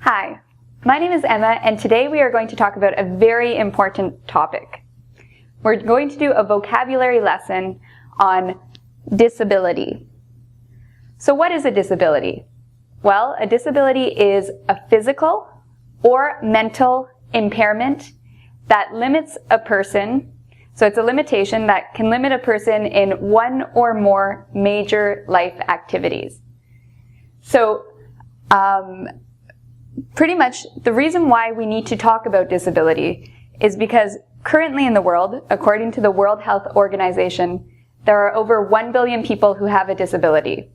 Hi, my name is Emma, and today we are going to talk about a very important topic. We're going to do a vocabulary lesson on disability. So what is a disability? Well, a disability is a physical or mental impairment that limits a person. So it's a limitation that can limit a person in one or more major life activities. So pretty much the reason why we need to talk about disability is because currently in the world, according to the World Health Organization, there are over 1 billion people who have a disability.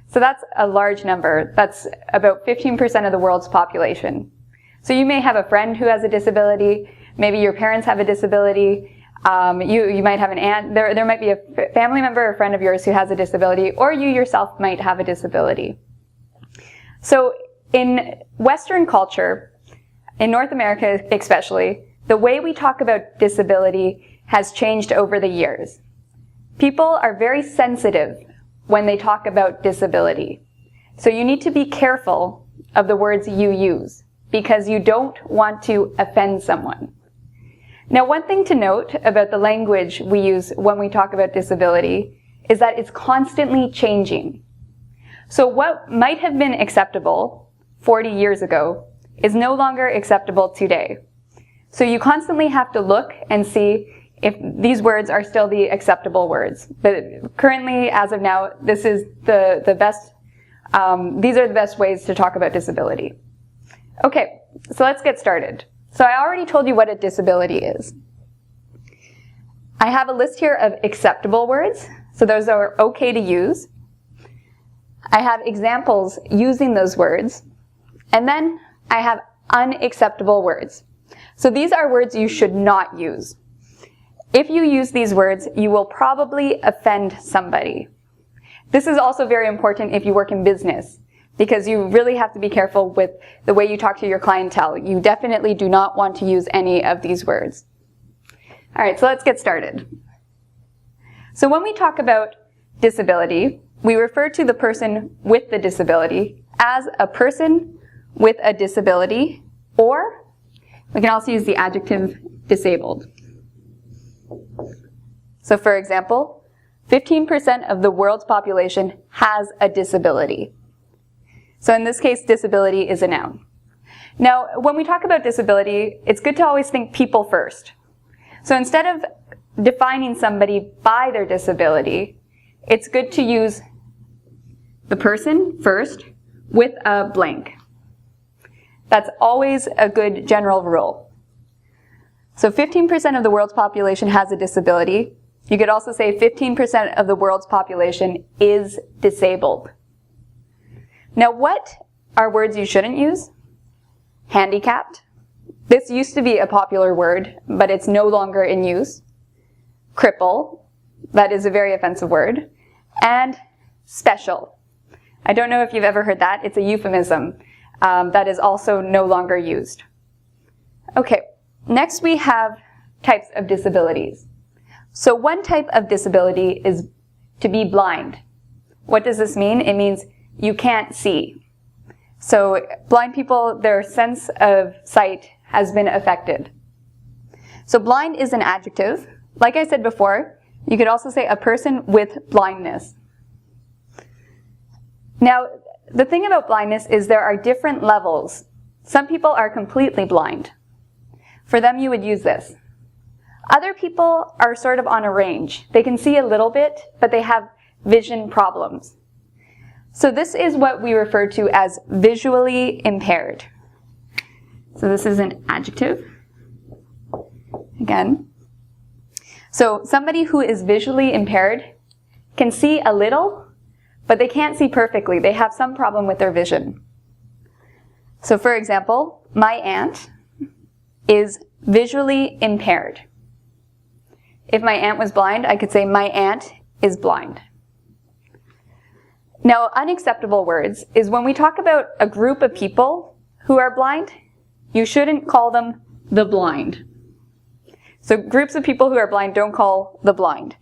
So that's a large number. That's about 15% of the world's population. So you may have a friend who has a disability. Maybe your parents have a disability. You might have an aunt. There might be a family member or friend of yours who has a disability, or you yourself might have a disability. So in Western culture, in North America especially, the way we talk about disability has changed over the years. People are very sensitive when they talk about disability. So you need to be careful of the words you use because you don't want to offend someone. Now, one thing to note about the language we use when we talk about disability is that it's constantly changing. So what might have been acceptable 40 years ago is no longer acceptable today. So you constantly have to look and see if these words are still the acceptable words. But currently, as of now, this is the best, these are the best ways to talk about disability. Okay, so let's get started. So I already told you what a disability is. I have a list here of acceptable words, so those are okay to use. I have examples using those words, and then I have unacceptable words. So these are words you should not use. If you use these words, you will probably offend somebody. This is also very important if you work in business, because you really have to be careful with the way you talk to your clientele. You definitely do not want to use any of these words. All right, so let's get started. So when we talk about disability, we refer to the person with the disability as a person with a disability, or we can also use the adjective disabled. So for example, 15% of the world's population has a disability. So in this case, disability is a noun. Now, when we talk about disability, it's good to always think people first. So instead of defining somebody by their disability, it's good to use the person first with a blank. That's always a good general rule. So 15% of the world's population has a disability. You could also say 15% of the world's population is disabled. Now, what are words you shouldn't use? Handicapped. This used to be a popular word, but it's no longer in use. Cripple. That is a very offensive word. And special. I don't know if you've ever heard that. It's a euphemism that is also no longer used. Okay, next we have types of disabilities. So one type of disability is to be blind. What does this mean? It means you can't see. So blind people, their sense of sight has been affected. So blind is an adjective. Like I said before, you could also say a person with blindness. Now, the thing about blindness is there are different levels. Some people are completely blind. For them, you would use this. Other people are sort of on a range. They can see a little bit, but they have vision problems. So this is what we refer to as visually impaired. So this is an adjective. Again. So somebody who is visually impaired can see a little, but they can't see perfectly. They have some problem with their vision. So for example, my aunt is visually impaired. If my aunt was blind, I could say my aunt is blind. Now, unacceptable words is when we talk about a group of people who are blind, you shouldn't call them the blind. So groups of people who are blind don't call the blind.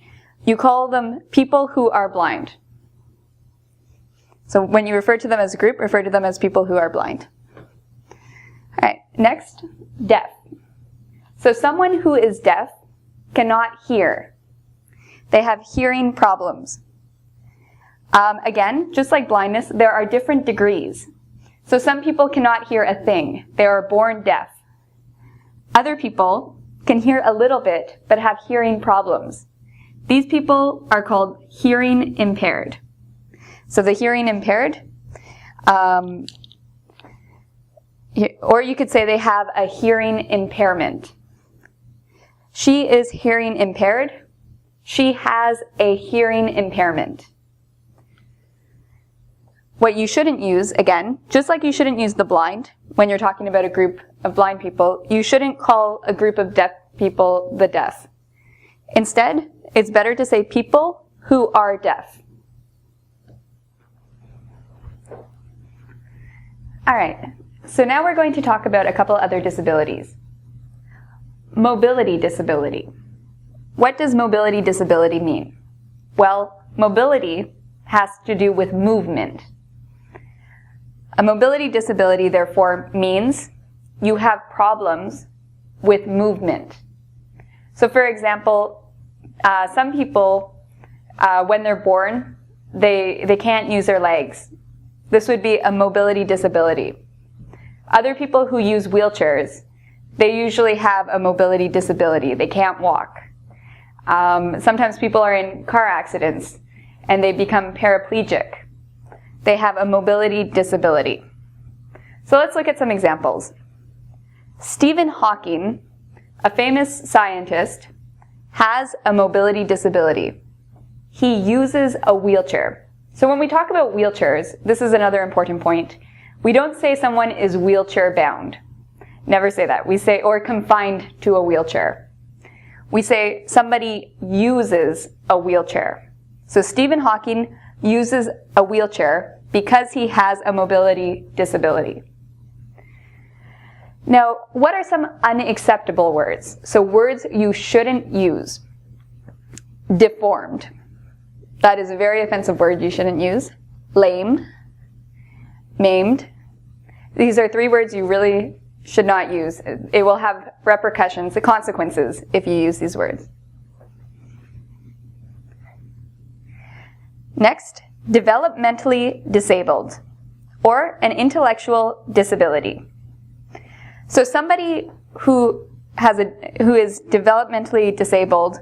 You call them people who are blind. So when you refer to them as a group, refer to them as people who are blind. Next, deaf. So someone who is deaf cannot hear. They have hearing problems. Again, just like blindness, there are different degrees. So some people cannot hear a thing. They are born deaf. Other people can hear a little bit, but have hearing problems. These people are called hearing impaired. So the hearing impaired, or you could say they have a hearing impairment. She is hearing impaired. She has a hearing impairment. What you shouldn't use, again, just like you shouldn't use the blind when you're talking about a group of blind people, you shouldn't call a group of deaf people the deaf. Instead, it's better to say people who are deaf. All right, so now we're going to talk about a couple other disabilities. Mobility disability. What does mobility disability mean? Well, mobility has to do with movement. A mobility disability, therefore, means you have problems with movement. So, for example, some people, when they're born, they can't use their legs. This would be a mobility disability. Other people who use wheelchairs, they usually have a mobility disability. They can't walk. Sometimes people are in car accidents and they become paraplegic. They have a mobility disability. So let's look at some examples. Stephen Hawking, a famous scientist, has a mobility disability. He uses a wheelchair. So when we talk about wheelchairs, this is another important point. We don't say someone is wheelchair bound. Never say that. We say, or confined to a wheelchair. We say somebody uses a wheelchair. So Stephen Hawking uses a wheelchair because he has a mobility disability. Now, what are some unacceptable words? So words you shouldn't use. Deformed. That is a very offensive word you shouldn't use. Lame. Maimed. These are 3 words you really should not use. It will have repercussions, the consequences, if you use these words. Next, developmentally disabled, or an intellectual disability. So somebody who is developmentally disabled,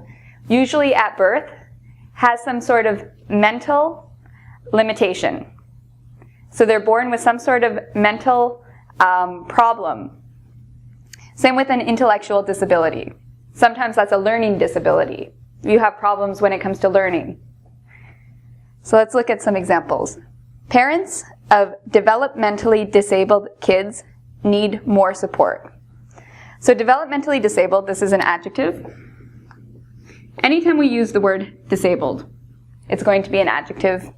usually at birth, has some sort of mental limitation. So they're born with some sort of mental problem. Same with an intellectual disability. Sometimes that's a learning disability. You have problems when it comes to learning. So let's look at some examples. Parents of developmentally disabled kids need more support. So developmentally disabled, this is an adjective. Anytime we use the word disabled, it's going to be an adjective,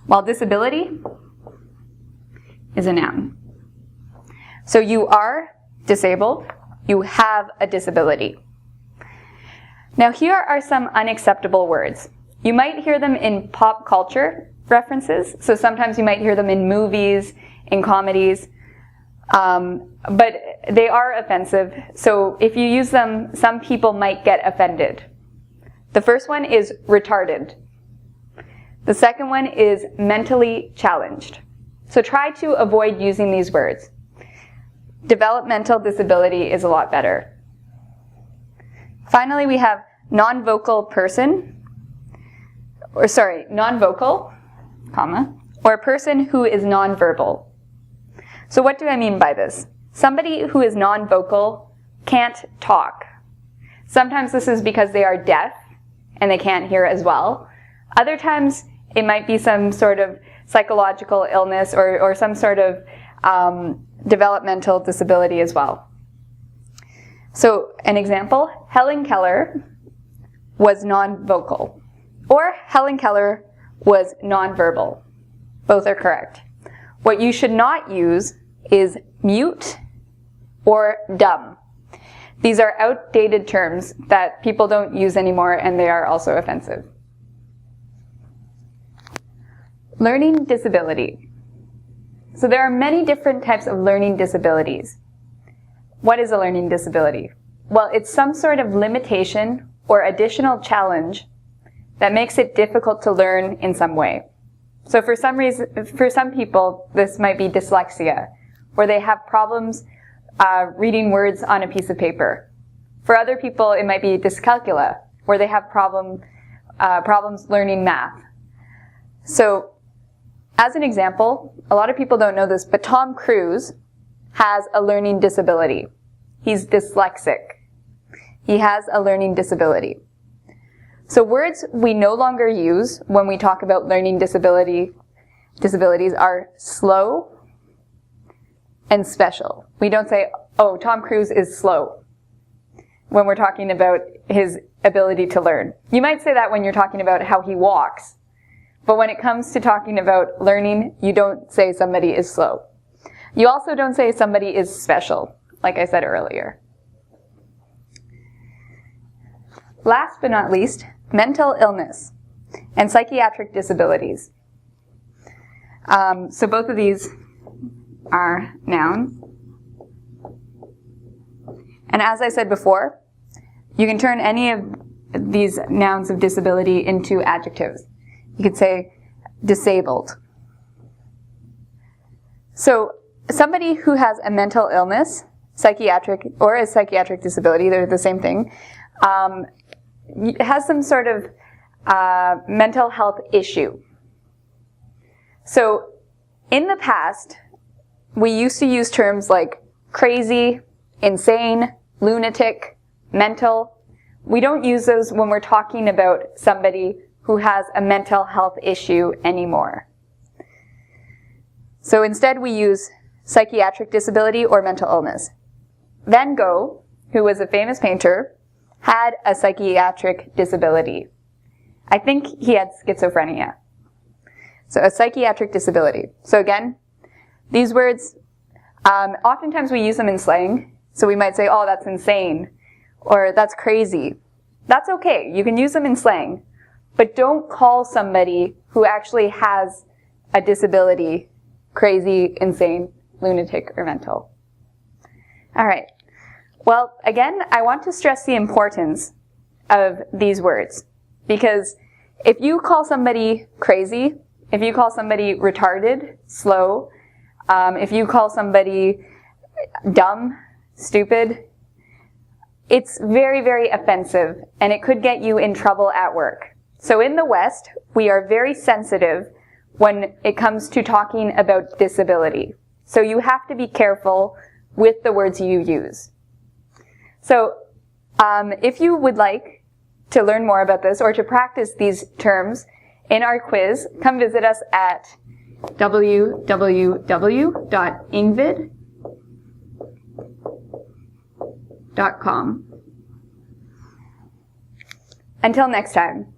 while disability is a noun. So you are disabled, you have a disability. Now here are some unacceptable words. You might hear them in pop culture references, so sometimes you might hear them in movies, in comedies, but they are offensive, so if you use them, some people might get offended. The first one is retarded. The second one is mentally challenged. So try to avoid using these words. Developmental disability is a lot better. Finally, we have non-vocal, comma, or a person who is nonverbal. So what do I mean by this? Somebody who is non-vocal can't talk. Sometimes this is because they are deaf and they can't hear as well. Other times it might be some sort of psychological illness or some sort of developmental disability as well. So an example, Helen Keller was non-vocal, or Helen Keller was non-verbal. Both are correct. What you should not use is mute or dumb. These are outdated terms that people don't use anymore, and they are also offensive. Learning disability. So there are many different types of learning disabilities. what is a learning disability? Well, it's some sort of limitation or additional challenge that makes it difficult to learn in some way. So for some people, this might be dyslexia, where they have problems reading words on a piece of paper. For other people, it might be dyscalculia, where they have problems learning math. So, as an example, a lot of people don't know this, but Tom Cruise has a learning disability. He's dyslexic. He has a learning disability. So words we no longer use when we talk about learning disabilities are slow and special. We don't say, oh, Tom Cruise is slow when we're talking about his ability to learn. You might say that when you're talking about how he walks, but when it comes to talking about learning, you don't say somebody is slow. You also don't say somebody is special, like I said earlier. Last but not least, mental illness and psychiatric disabilities. So both of these are nouns. And as I said before, you can turn any of these nouns of disability into adjectives. You could say disabled. So somebody who has a mental illness, psychiatric, or a psychiatric disability, they're the same thing, has some sort of mental health issue. So in the past, we used to use terms like crazy, insane, lunatic, mental. We don't use those when we're talking about somebody who has a mental health issue anymore. So instead we use psychiatric disability or mental illness. Van Gogh, who was a famous painter, had a psychiatric disability. I think he had schizophrenia. So a psychiatric disability. So again, these words, oftentimes we use them in slang. So we might say, oh, that's insane, or that's crazy. That's okay. You can use them in slang, but don't call somebody who actually has a disability crazy, insane, lunatic, or mental. All right. Well, again, I want to stress the importance of these words, because if you call somebody crazy, if you call somebody retarded, slow, if you call somebody dumb, stupid, it's very, very offensive, and it could get you in trouble at work. So in the West, we are very sensitive when it comes to talking about disability. So you have to be careful with the words you use. So if you would like to learn more about this or to practice these terms in our quiz, come visit us at www.ingvid.com. Until next time.